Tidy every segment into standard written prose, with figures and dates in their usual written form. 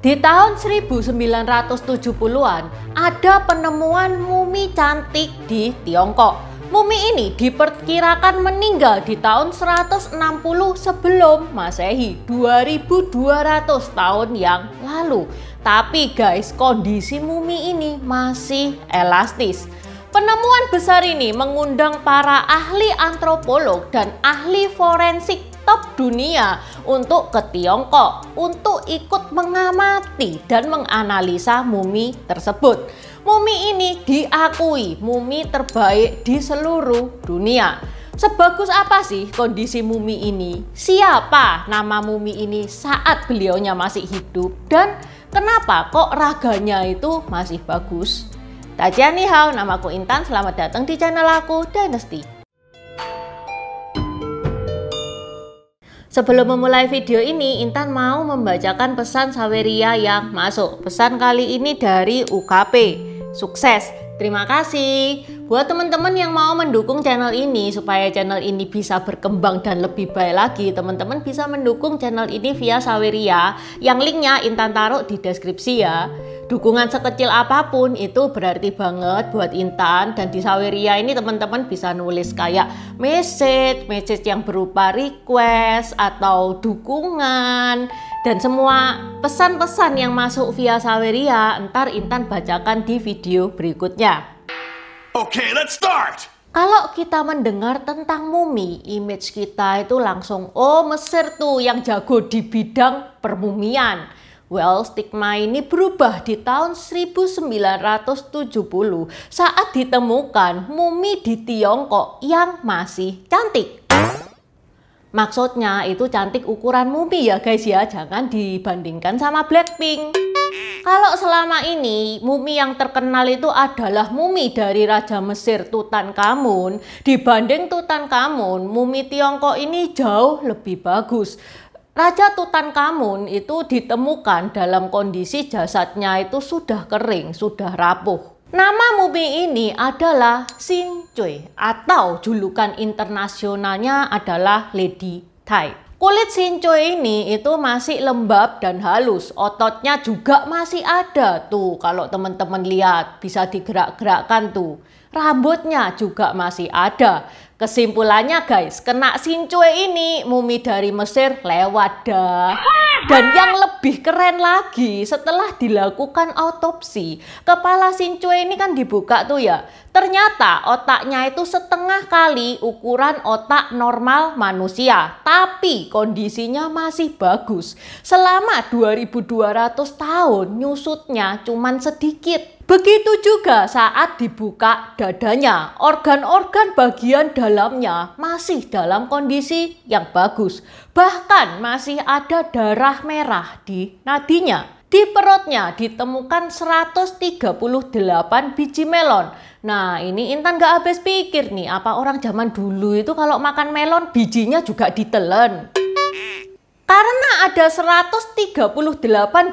Di tahun 1970-an ada penemuan mumi cantik di Tiongkok. Mumi ini diperkirakan meninggal di tahun 160 sebelum Masehi, 2200 tahun yang lalu. Tapi guys, kondisi mumi ini masih elastis. Penemuan besar ini mengundang para ahli antropolog dan ahli forensik top dunia untuk ke Tiongkok untuk ikut mengamati dan menganalisa mumi tersebut. Mumi ini diakui mumi terbaik di seluruh dunia. Sebagus apa sih kondisi mumi ini? Siapa nama mumi ini saat beliaunya masih hidup? Dan kenapa kok raganya itu masih bagus? Tajian ni hao, namaku Intan, selamat datang di channel aku Dynasty. Sebelum memulai video ini, Intan mau membacakan pesan Saweria yang masuk. Pesan kali ini dari UKP. Sukses! Terima kasih. Buat teman-teman yang mau mendukung channel ini supaya channel ini bisa berkembang dan lebih baik lagi, teman-teman bisa mendukung channel ini via Saweria yang linknya Intan taruh di deskripsi ya. Dukungan sekecil apapun itu berarti banget buat Intan, dan di Saweria ini teman-teman bisa nulis kayak message yang berupa request atau dukungan, dan semua pesan-pesan yang masuk via Saweria ntar Intan bacakan di video berikutnya. Okay, let's start! Kalau kita mendengar tentang mumi, image kita itu langsung, oh Mesir tuh yang jago di bidang permumian. Well, stigma ini berubah di tahun 1970 saat ditemukan mumi di Tiongkok yang masih cantik. Maksudnya itu cantik ukuran mumi ya guys ya, jangan dibandingkan sama Blackpink. Kalau selama ini mumi yang terkenal itu adalah mumi dari Raja Mesir Tutankhamun, dibanding Tutankhamun, mumi Tiongkok ini jauh lebih bagus. Raja Tutankhamun itu ditemukan dalam kondisi jasadnya itu sudah kering, sudah rapuh. Nama mumi ini adalah Xin Cui atau julukan internasionalnya adalah Lady Tai. Kulit Xin Cui ini itu masih lembab dan halus, ototnya juga masih ada tuh, kalau teman-teman lihat bisa digerak-gerakkan tuh. Rambutnya juga masih ada. Kesimpulannya guys, kena Xin Cui ini mumi dari Mesir lewat dah. Dan yang lebih keren lagi, setelah dilakukan autopsi, kepala Xin Cui ini kan dibuka tuh ya. Ternyata otaknya itu setengah kali ukuran otak normal manusia, tapi kondisinya masih bagus. Selama 2200 tahun nyusutnya cuman sedikit. Begitu juga saat dibuka dadanya, organ-organ bagian dalamnya masih dalam kondisi yang bagus. Bahkan masih ada darah merah di nadinya. Di perutnya ditemukan 138 biji melon. Nah ini Intan gak habis pikir nih, apa orang zaman dulu itu kalau makan melon bijinya juga ditelen? Karena ada 138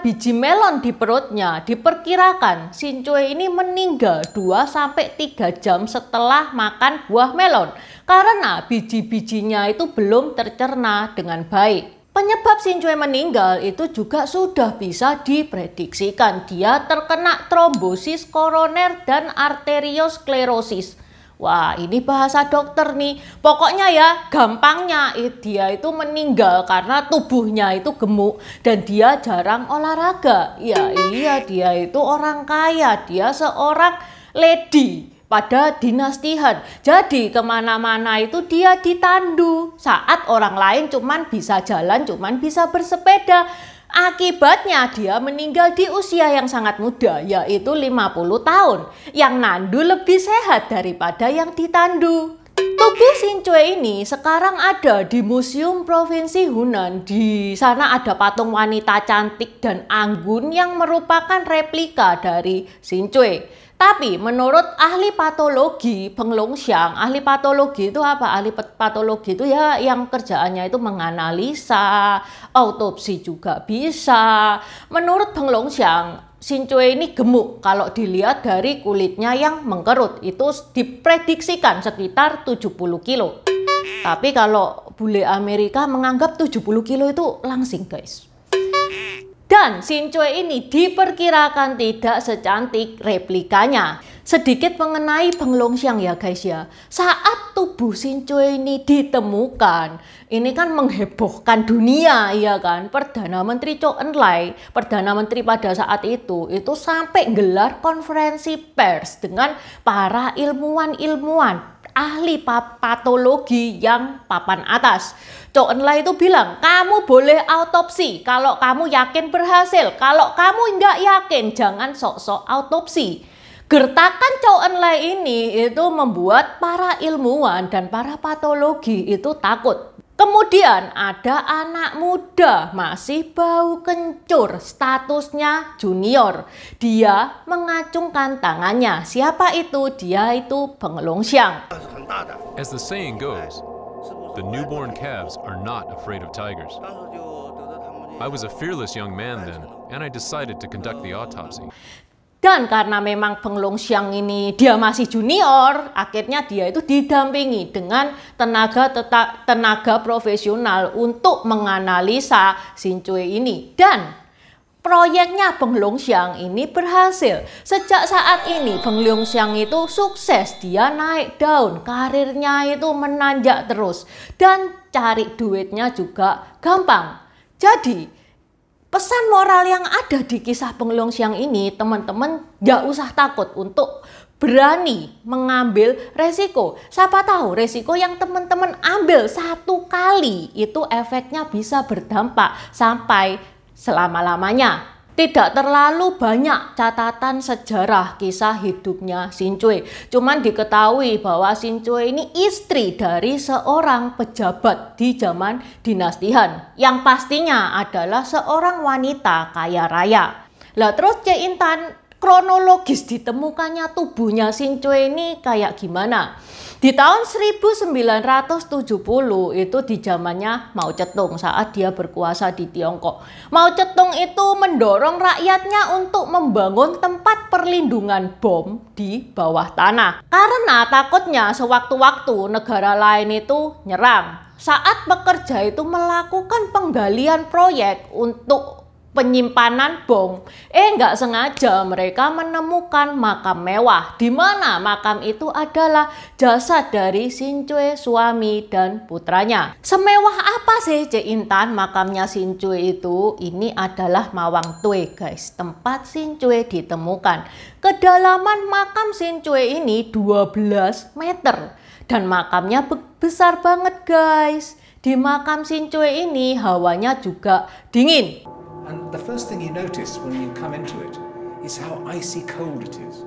biji melon di perutnya, diperkirakan Xin Cui ini meninggal 2-3 jam setelah makan buah melon. Karena biji-bijinya itu belum tercerna dengan baik. Penyebab Xin Cui meninggal itu juga sudah bisa diprediksikan. Dia terkena trombosis koroner dan arteriosklerosis. Wah, ini bahasa dokter nih. Pokoknya ya, gampangnya dia itu meninggal karena tubuhnya itu gemuk dan dia jarang olahraga. Ya iya, dia itu orang kaya, dia seorang lady pada dinastian. Jadi kemana-mana itu dia ditandu. Saat orang lain cuman bisa jalan, cuman bisa bersepeda. Akibatnya dia meninggal di usia yang sangat muda, yaitu 50 tahun. Yang nandu lebih sehat daripada yang ditandu. Tubuh Xin Cui ini sekarang ada di Museum Provinsi Hunan. Di sana ada patung wanita cantik dan anggun yang merupakan replika dari Xin Cui. Tapi menurut ahli patologi Peng Longxiang, ahli patologi itu apa? Ahli patologi itu ya yang kerjaannya itu menganalisa, autopsi juga bisa. Menurut Peng Longxiang, Xin Cui ini gemuk kalau dilihat dari kulitnya yang mengkerut. Itu diprediksikan sekitar 70 kilo. Tapi kalau bule Amerika menganggap 70 kilo itu langsing guys. Dan Shinchue ini diperkirakan tidak secantik replikanya. Sedikit mengenai Beng Longxiang ya guys ya. Saat tubuh Shinchue ini ditemukan, ini kan menghebohkan dunia ya kan. Perdana Menteri Chou En-lai, Perdana Menteri pada saat itu sampai gelar konferensi pers dengan para ilmuwan ahli patologi yang papan atas. Chou En-lai itu bilang, kamu boleh autopsi kalau kamu yakin berhasil. Kalau kamu nggak yakin, jangan sok-sok autopsi. Gertakan Chou En-lai ini itu membuat para ilmuwan dan para patologi itu takut. Kemudian ada anak muda masih bau kencur, statusnya junior. Dia mengacungkan tangannya. Siapa itu? Dia itu Beng Longxiang. As the saying goes, the newborn calves are not afraid of tigers. I was a fearless young man then, and I decided to conduct the autopsy. Dan karena memang Beng Longxiang ini dia masih junior, akhirnya dia itu didampingi dengan tenaga profesional untuk menganalisa Shinchue ini. Dan proyeknya Beng Longxiang ini berhasil. Sejak saat ini Beng Longxiang itu sukses, dia naik daun, karirnya itu menanjak terus. Dan cari duitnya juga gampang. Jadi pesan moral yang ada di kisah Beng Longxiang ini, teman-teman gak usah takut untuk berani mengambil resiko. Siapa tahu resiko yang teman-teman ambil satu kali itu efeknya bisa berdampak sampai selama-lamanya. Tidak terlalu banyak catatan sejarah kisah hidupnya Shinchue. Cuman diketahui bahwa Shinchue ini istri dari seorang pejabat di zaman dinasti Han. Yang pastinya adalah seorang wanita kaya raya. Lah terus Cek Intan, kronologis ditemukannya tubuhnya Shinchue ini kayak gimana? Di tahun 1970 itu di zamannya Mao Zedong saat dia berkuasa di Tiongkok. Mao Zedong itu mendorong rakyatnya untuk membangun tempat perlindungan bom di bawah tanah. Karena takutnya sewaktu-waktu negara lain itu nyerang. Saat pekerja itu melakukan penggalian proyek untuk penyimpanan bom, nggak sengaja mereka menemukan makam mewah, di mana makam itu adalah jasad dari Shinchue suami dan putranya. Semewah apa sih Cek Intan makamnya Shinchue itu? Ini adalah Mawang Tue guys, tempat Shinchue ditemukan. Kedalaman makam Shinchue ini 12 meter dan makamnya besar banget guys. Di makam Shinchue ini hawanya juga dingin. And the first thing you notice when you come into it is how icy cold it is.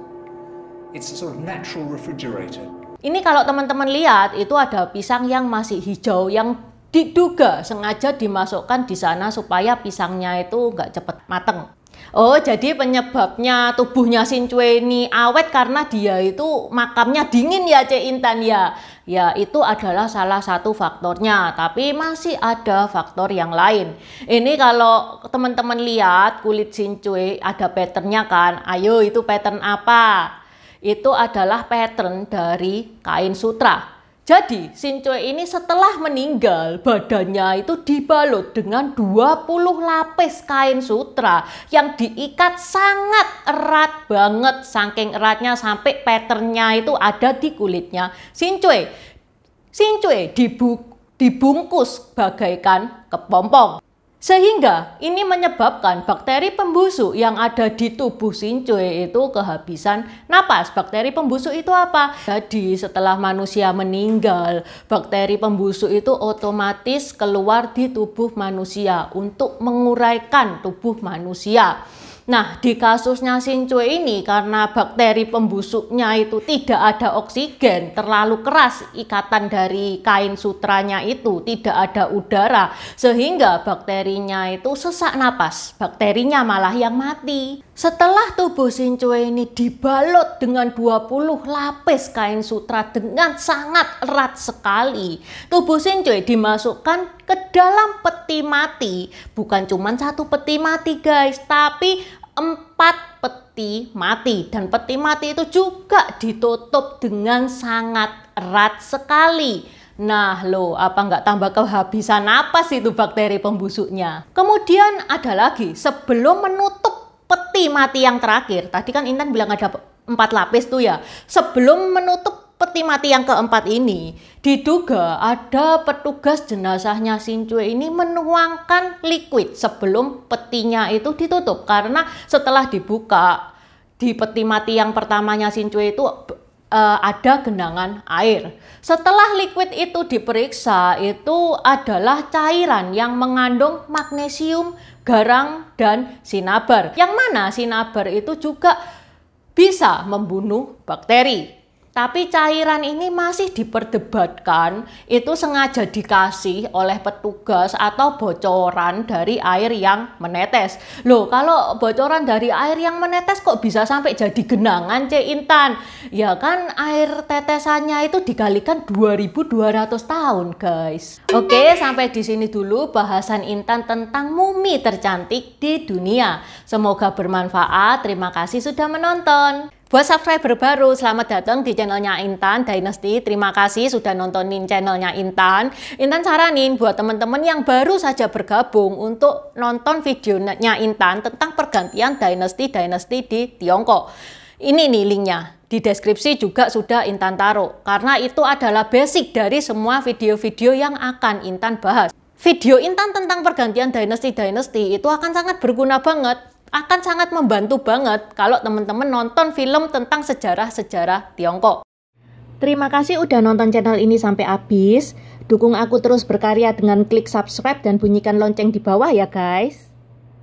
It's a sort of natural refrigerator. Ini kalau teman-teman lihat itu ada pisang yang masih hijau yang diduga sengaja dimasukkan di sana supaya pisangnya itu nggak cepet mateng. Oh, jadi penyebabnya tubuhnya Shinchue ini awet karena dia itu makamnya dingin ya Cek Intan ya. Ya itu adalah salah satu faktornya, tapi masih ada faktor yang lain. Ini kalau teman-teman lihat kulit Shinchue ada patternnya kan. Ayo itu pattern apa? Itu adalah pattern dari kain sutra. Jadi Shinchue ini setelah meninggal badannya itu dibalut dengan 20 lapis kain sutra yang diikat sangat erat banget, saking eratnya sampai patternnya itu ada di kulitnya Shinchue. Shinchue dibungkus bagaikan kepompong. Sehingga ini menyebabkan bakteri pembusuk yang ada di tubuh Shinchue itu kehabisan napas. Bakteri pembusuk itu apa? Jadi setelah manusia meninggal, bakteri pembusuk itu otomatis keluar di tubuh manusia untuk menguraikan tubuh manusia. Nah, di kasusnya Shinchue ini karena bakteri pembusuknya itu tidak ada oksigen, terlalu keras ikatan dari kain sutranya itu, tidak ada udara, sehingga bakterinya itu sesak napas, bakterinya malah yang mati. Setelah tubuh Shinchue ini dibalut dengan 20 lapis kain sutra dengan sangat erat sekali, tubuh Shinchue dimasukkan ke dalam peti mati. Bukan cuma satu peti mati guys, tapi 4 peti mati. Dan peti mati itu juga ditutup dengan sangat erat sekali. Nah loh, apa nggak tambah kehabisan napas itu bakteri pembusuknya. Kemudian ada lagi, sebelum menutup peti mati yang terakhir, tadi kan Intan bilang ada 4 lapis tuh ya. Sebelum menutup peti mati yang keempat ini, diduga ada petugas jenazahnya Shin-chue ini menuangkan liquid sebelum petinya itu ditutup. Karena setelah dibuka, di peti mati yang pertamanya Shin-chue itu ada genangan air. Setelah liquid itu diperiksa, itu adalah cairan yang mengandung magnesium, garang, dan sinabar. Yang mana sinabar itu juga bisa membunuh bakteri. Tapi cairan ini masih diperdebatkan, itu sengaja dikasih oleh petugas atau bocoran dari air yang menetes. Loh, kalau bocoran dari air yang menetes kok bisa sampai jadi genangan, Cek Intan? Ya kan air tetesannya itu dikalikan 2200 tahun, guys. Oke, sampai di sini dulu bahasan Intan tentang mumi tercantik di dunia. Semoga bermanfaat. Terima kasih sudah menonton. Buat subscriber baru, selamat datang di channelnya Intan Dynasty. Terima kasih sudah nontonin channelnya Intan. Intan saranin buat teman-teman yang baru saja bergabung untuk nonton videonya Intan tentang pergantian Dynasty di Tiongkok. Ini nih linknya. Di deskripsi juga sudah Intan taruh. Karena itu adalah basic dari semua video-video yang akan Intan bahas. Video Intan tentang pergantian Dynasty itu akan sangat berguna banget. Akan sangat membantu banget kalau teman-teman nonton film tentang sejarah-sejarah Tiongkok. Terima kasih udah nonton channel ini sampai habis. Dukung aku terus berkarya dengan klik subscribe dan bunyikan lonceng di bawah ya guys.